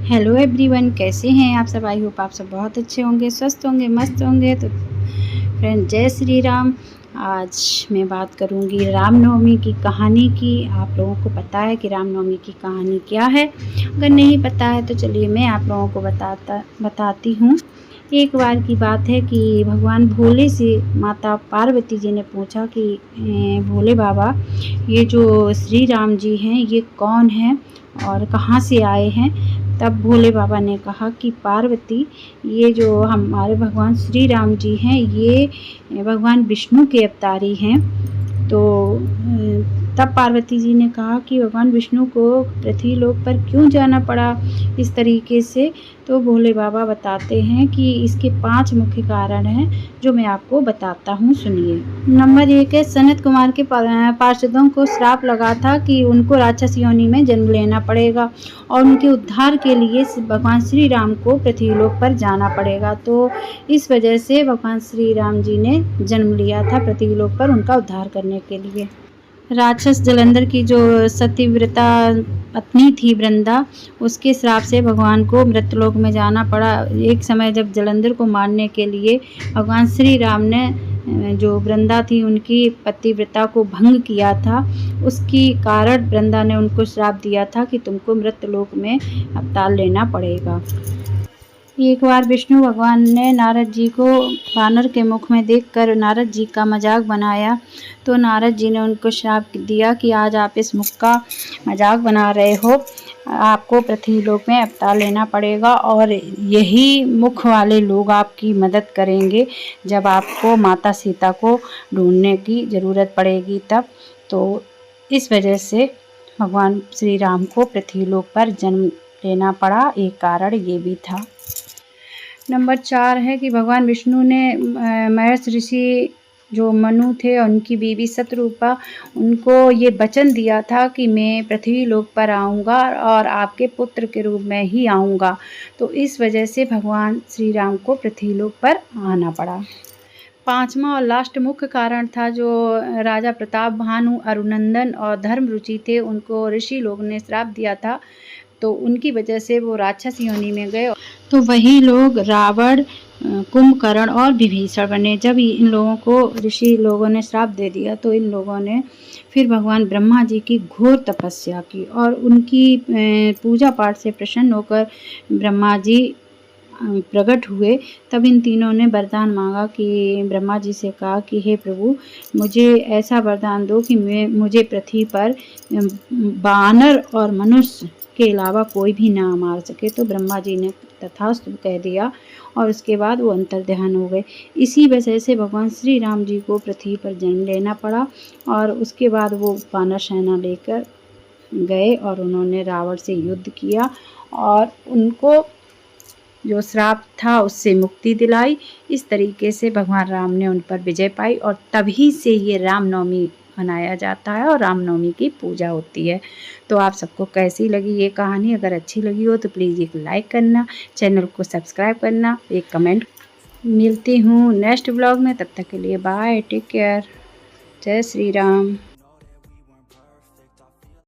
Hello everyone, कैसे हैं आप सब। आई होप आप सब बहुत अच्छे होंगे, स्वस्थ होंगे, मस्त होंगे। तो फ्रेंड, जय श्री राम। आज मैं बात करूंगी रामनवमी की कहानी की। आप लोगों को पता है कि रामनवमी की कहानी क्या है? अगर नहीं पता है तो चलिए मैं आप लोगों को बताती हूँ। एक बार की बात है कि भगवान भोले से माता पार्वती जी ने पूछा कि भोले बाबा, ये जो श्री राम जी हैं ये कौन हैं और कहाँ से आए हैं? तब भोले बाबा ने कहा कि पार्वती, ये जो हमारे भगवान श्री राम जी हैं ये भगवान विष्णु के अवतारी हैं। तो तब पार्वती जी ने कहा कि भगवान विष्णु को पृथ्वी लोक पर क्यों जाना पड़ा इस तरीके से? तो भोले बाबा बताते हैं कि इसके 5 मुख्य कारण हैं, जो मैं आपको बताता हूँ, सुनिए। नंबर 1 है, सनत कुमार के पार्षदों को श्राप लगा था कि उनको राक्षस योनि में जन्म लेना पड़ेगा और उनके उद्धार के लिए भगवान श्री राम को पृथ्वी लोक पर जाना पड़ेगा। तो इस वजह से भगवान श्री राम जी ने जन्म लिया था पृथ्वी लोक पर उनका उद्धार करने के लिए। राक्षस जलंधर की जो सतीव्रता पत्नी थी वृंदा, उसके श्राप से भगवान को मृतलोक में जाना पड़ा। एक समय जब जलंधर को मारने के लिए भगवान श्री राम ने जो वृंदा थी उनकी पतिव्रता को भंग किया था, उसकी कारण वृंदा ने उनको श्राप दिया था कि तुमको मृतलोक में अवतार लेना पड़ेगा। एक बार विष्णु भगवान ने नारद जी को वानर के मुख में देखकर नारद जी का मजाक बनाया। तो नारद जी ने उनको श्राप दिया कि आज आप इस मुख का मजाक बना रहे हो, आपको पृथ्वी लोक में अवतार लेना पड़ेगा और यही मुख वाले लोग आपकी मदद करेंगे जब आपको माता सीता को ढूंढने की ज़रूरत पड़ेगी तब। तो इस वजह से भगवान श्री राम को पृथ्वी लोक पर जन्म लेना पड़ा, एक कारण ये भी था। नंबर 4 है कि भगवान विष्णु ने महर्षि ऋषि जो मनु थे उनकी बीवी शतरूपा, उनको ये वचन दिया था कि मैं पृथ्वी लोक पर आऊँगा और आपके पुत्र के रूप में ही आऊँगा। तो इस वजह से भगवान श्री राम को पृथ्वी लोक पर आना पड़ा। 5वां और लास्ट मुख्य कारण था जो राजा प्रताप भानु, अरुनंदन और धर्म रुचि थे, उनको ऋषि लोग ने श्राप दिया था। तो उनकी वजह से वो राक्षस योनि में गए। तो वही लोग रावण, कुंभकर्ण और विभीषण बने। जब इन लोगों को ऋषि लोगों ने श्राप दे दिया तो इन लोगों ने फिर भगवान ब्रह्मा जी की घोर तपस्या की और उनकी पूजा पाठ से प्रसन्न होकर ब्रह्मा जी प्रकट हुए। तब इन तीनों ने वरदान मांगा कि ब्रह्मा जी से कहा कि हे प्रभु, मुझे ऐसा वरदान दो कि मुझे पृथ्वी पर वानर और मनुष्य के अलावा कोई भी ना मार सके। तो ब्रह्मा जी ने तथास्तु कह दिया और उसके बाद वो अंतर्ध्यान हो गए। इसी वजह से भगवान श्री राम जी को पृथ्वी पर जन्म लेना पड़ा और उसके बाद वो वानर सेना लेकर गए और उन्होंने रावण से युद्ध किया और उनको जो श्राप था उससे मुक्ति दिलाई। इस तरीके से भगवान राम ने उन पर विजय पाई और तभी से ये रामनवमी मनाया जाता है और रामनवमी की पूजा होती है। तो आप सबको कैसी लगी ये कहानी? अगर अच्छी लगी हो तो प्लीज़ एक लाइक करना, चैनल को सब्सक्राइब करना, एक कमेंट। मिलती हूँ नेक्स्ट ब्लॉग में, तब तक के लिए बाय, टेक केयर, जय श्री राम।